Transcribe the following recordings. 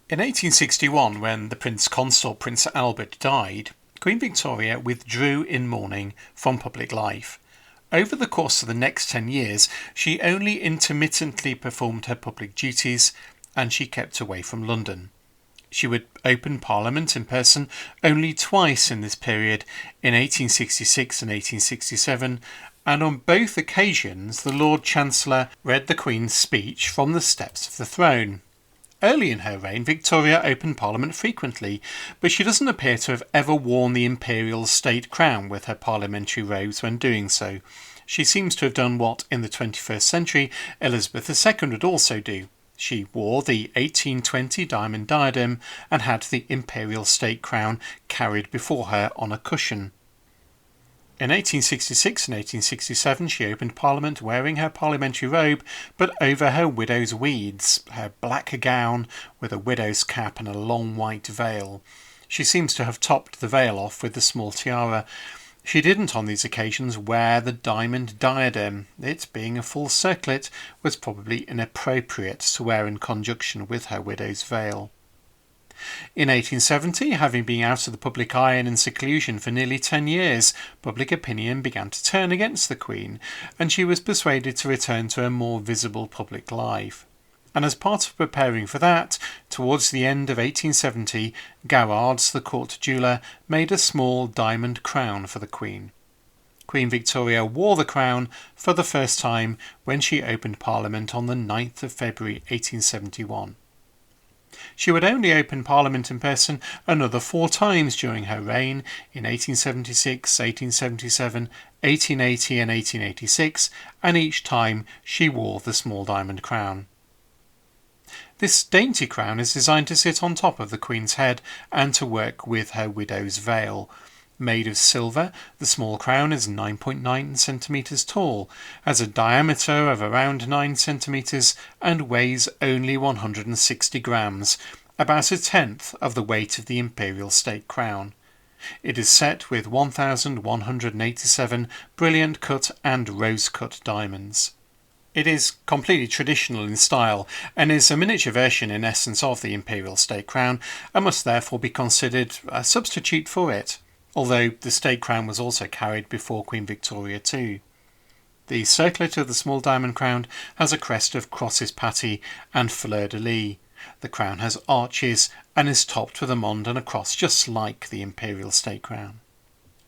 In 1861, when the Prince Consort Prince Albert died, Queen Victoria withdrew in mourning from public life. Over the course of the next 10 years, she only intermittently performed her public duties, and she kept away from London. She would open Parliament in person only twice in this period, in 1866 and 1867, and on both occasions the Lord Chancellor read the Queen's speech from the steps of the throne. Early in her reign, Victoria opened Parliament frequently, but she doesn't appear to have ever worn the imperial state crown with her parliamentary robes when doing so. She seems to have done what, in the 21st century, Elizabeth II would also do. She wore the 1820 diamond diadem and had the imperial state crown carried before her on a cushion. In 1866 and 1867 she opened Parliament wearing her parliamentary robe, but over her widow's weeds, her black gown with a widow's cap and a long white veil. She seems to have topped the veil off with a small tiara. She didn't on these occasions wear the diamond diadem. It, being a full circlet, was probably inappropriate to wear in conjunction with her widow's veil. In 1870, having been out of the public eye and in seclusion for nearly 10 years, public opinion began to turn against the Queen, and she was persuaded to return to a more visible public life. And as part of preparing for that, towards the end of 1870, Garrard's, the court jeweller, made a small diamond crown for the Queen. Queen Victoria wore the crown for the first time when she opened Parliament on the 9th of February 1871. She would only open Parliament in person another 4 times during her reign, in 1876, 1877, 1880 and 1886, and each time she wore the small diamond crown. This dainty crown is designed to sit on top of the Queen's head and to work with her widow's veil. Made of silver, the small crown is 9.9 centimetres tall, has a diameter of around 9 centimetres and weighs only 160 grams, about a tenth of the weight of the imperial state crown. It is set with 1,187 brilliant cut and rose cut diamonds. It is completely traditional in style and is a miniature version in essence of the imperial state crown and must therefore be considered a substitute for it, although the state crown was also carried before Queen Victoria too. The circlet of the small diamond crown has a crest of crosses patty and fleur-de-lis. The crown has arches and is topped with a mond and a cross just like the imperial state crown.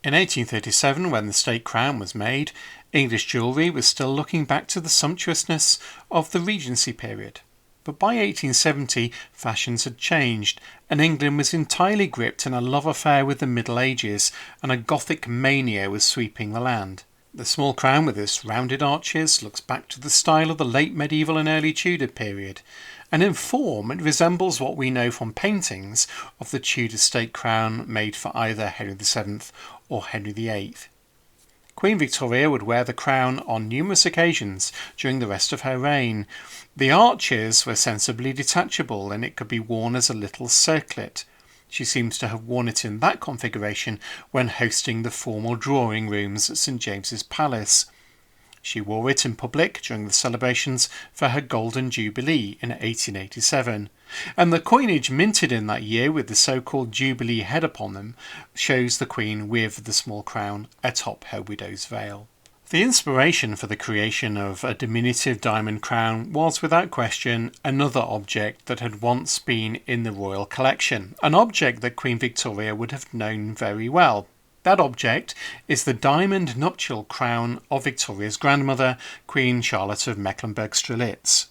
In 1837, when the state crown was made, English jewellery was still looking back to the sumptuousness of the Regency period. But by 1870, fashions had changed, and England was entirely gripped in a love affair with the Middle Ages, and a Gothic mania was sweeping the land. The small crown with its rounded arches looks back to the style of the late medieval and early Tudor period, and in form it resembles what we know from paintings of the Tudor state crown made for either Henry VII or Henry VIII. Queen Victoria would wear the crown on numerous occasions during the rest of her reign. The arches were sensibly detachable and it could be worn as a little circlet. She seems to have worn it in that configuration when hosting the formal drawing rooms at St James's Palace. She wore it in public during the celebrations for her Golden Jubilee in 1887, and the coinage minted in that year with the so-called Jubilee head upon them shows the Queen with the small crown atop her widow's veil. The inspiration for the creation of a diminutive diamond crown was without question another object that had once been in the royal collection, an object that Queen Victoria would have known very well. That object is the diamond nuptial crown of Victoria's grandmother, Queen Charlotte of Mecklenburg-Strelitz.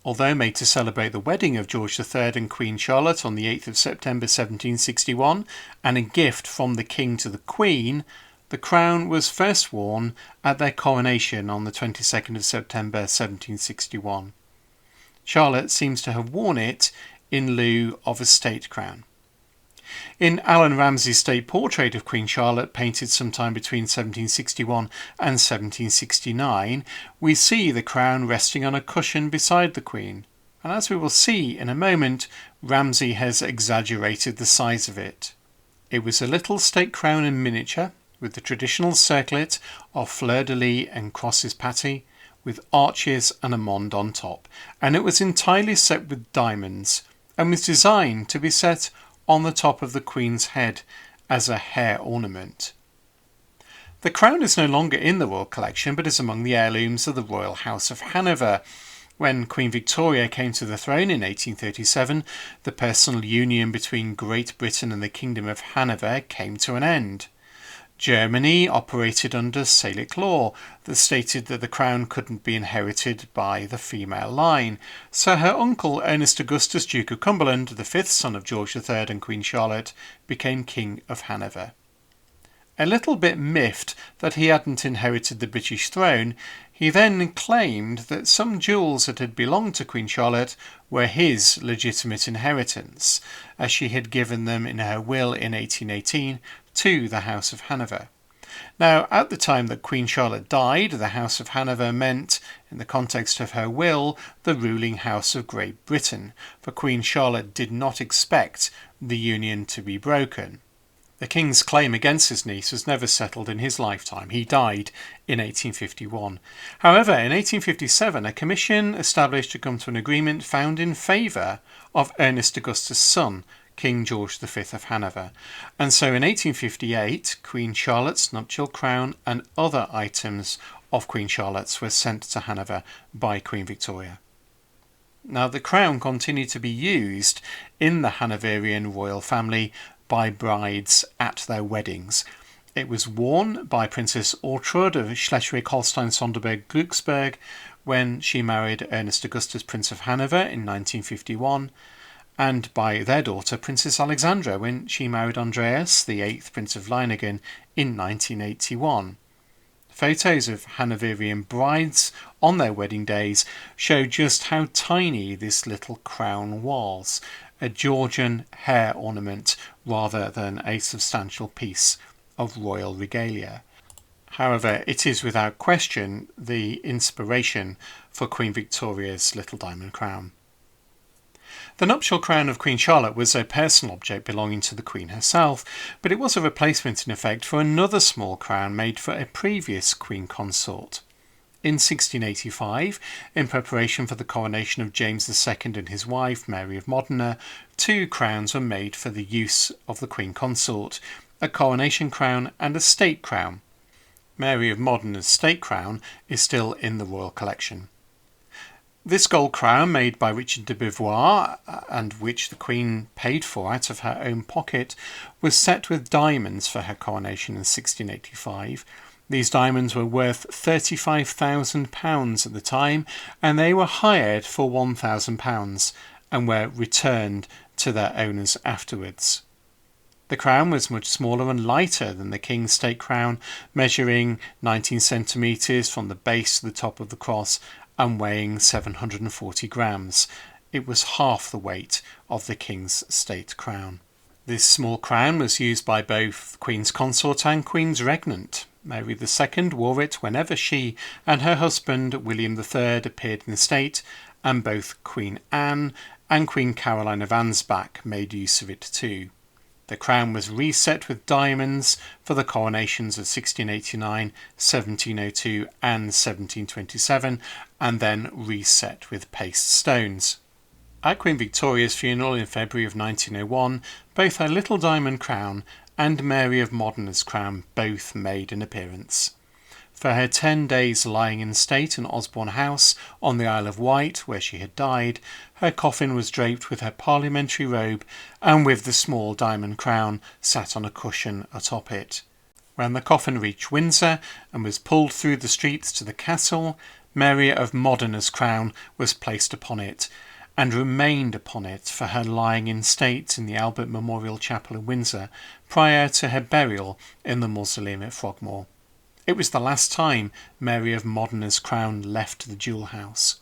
Although made to celebrate the wedding of George III and Queen Charlotte on the 8th of September 1761, and a gift from the King to the Queen, the crown was first worn at their coronation on the 22nd of September 1761. Charlotte seems to have worn it in lieu of a state crown. In Alan Ramsay's state portrait of Queen Charlotte, painted sometime between 1761 and 1769, we see the crown resting on a cushion beside the Queen, and as we will see in a moment, Ramsay has exaggerated the size of it. It was a little state crown in miniature, with the traditional circlet of fleur-de-lis and crosses patty, with arches and a mond on top, and it was entirely set with diamonds, and was designed to be set on the top of the Queen's head as a hair ornament. The crown is no longer in the royal collection, but is among the heirlooms of the Royal House of Hanover. When Queen Victoria came to the throne in 1837, the personal union between Great Britain and the Kingdom of Hanover came to an end. Germany operated under Salic law that stated that the crown couldn't be inherited by the female line, so her uncle Ernest Augustus, Duke of Cumberland, the fifth son of George III and Queen Charlotte, became King of Hanover. A little bit miffed that he hadn't inherited the British throne, he then claimed that some jewels that had belonged to Queen Charlotte were his legitimate inheritance, as she had given them in her will in 1818 to the House of Hanover. Now, at the time that Queen Charlotte died, the House of Hanover meant, in the context of her will, the ruling House of Great Britain, for Queen Charlotte did not expect the union to be broken. The king's claim against his niece was never settled in his lifetime. He died in 1851. However, in 1857, a commission established to come to an agreement found in favour of Ernest Augustus' son, King George V of Hanover. And so in 1858, Queen Charlotte's nuptial crown and other items of Queen Charlotte's were sent to Hanover by Queen Victoria. Now, the crown continued to be used in the Hanoverian royal family by brides at their weddings. It was worn by Princess Ortrud of Schleswig-Holstein-Sonderburg-Glücksburg when she married Ernest Augustus, Prince of Hanover, in 1951, and by their daughter Princess Alexandra when she married Andreas, the 8th Prince of Leiningen, in 1981. Photos of Hanoverian brides on their wedding days show just how tiny this little crown was, a Georgian hair ornament rather than a substantial piece of royal regalia. However, it is without question the inspiration for Queen Victoria's little diamond crown. The nuptial crown of Queen Charlotte was a personal object belonging to the Queen herself, but it was a replacement in effect for another small crown made for a previous Queen consort. In 1685, in preparation for the coronation of James II and his wife, Mary of Modena, two crowns were made for the use of the Queen consort, a coronation crown and a state crown. Mary of Modena's state crown is still in the royal collection. This gold crown, made by Richard de Beauvoir, and which the Queen paid for out of her own pocket, was set with diamonds for her coronation in 1685. These diamonds were worth £35,000 at the time, and they were hired for £1,000 and were returned to their owners afterwards. The crown was much smaller and lighter than the King's state crown, measuring 19 centimetres from the base to the top of the cross and weighing 740 grams. It was half the weight of the King's state crown. This small crown was used by both Queen's consort and Queen's regnant. Mary II wore it whenever she and her husband William III appeared in the state, and both Queen Anne and Queen Caroline of Ansbach made use of it too. The crown was reset with diamonds for the coronations of 1689, 1702 and 1727, and then reset with paste stones. At Queen Victoria's funeral in February of 1901, both her little diamond crown and Mary of Modena's crown both made an appearance. For her 10 days lying in state in Osborne House on the Isle of Wight, where she had died, her coffin was draped with her parliamentary robe and with the small diamond crown sat on a cushion atop it. When the coffin reached Windsor and was pulled through the streets to the castle, Mary of Modena's crown was placed upon it, and remained upon it for her lying in state in the Albert Memorial Chapel in Windsor prior to her burial in the mausoleum at Frogmore. It was the last time Mary of Modena's crown left the jewel house.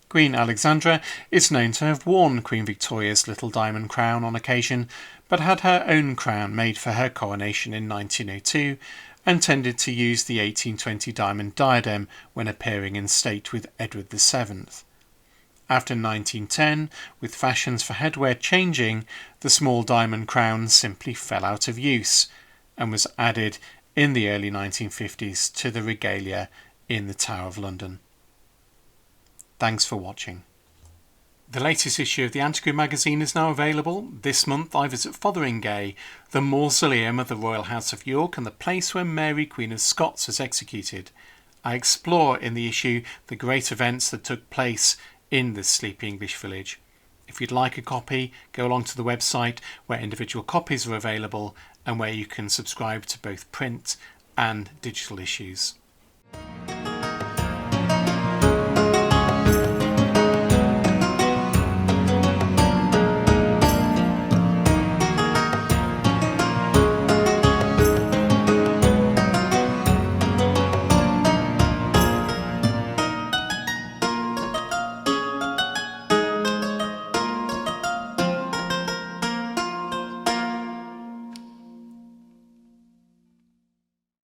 Queen Alexandra is known to have worn Queen Victoria's little diamond crown on occasion, but had her own crown made for her coronation in 1902 and tended to use the 1820 diamond diadem when appearing in state with Edward VII. After 1910, with fashions for headwear changing, the small diamond crown simply fell out of use and was added in the early 1950s to the regalia in the Tower of London. Thanks for watching. The latest issue of the Antiquary magazine is now available. This month I visit Fotheringay, the mausoleum of the Royal House of York and the place where Mary Queen of Scots was executed. I explore in the issue the great events that took place in this sleepy English village. If you'd like a copy, go along to the website where individual copies are available and where you can subscribe to both print and digital issues.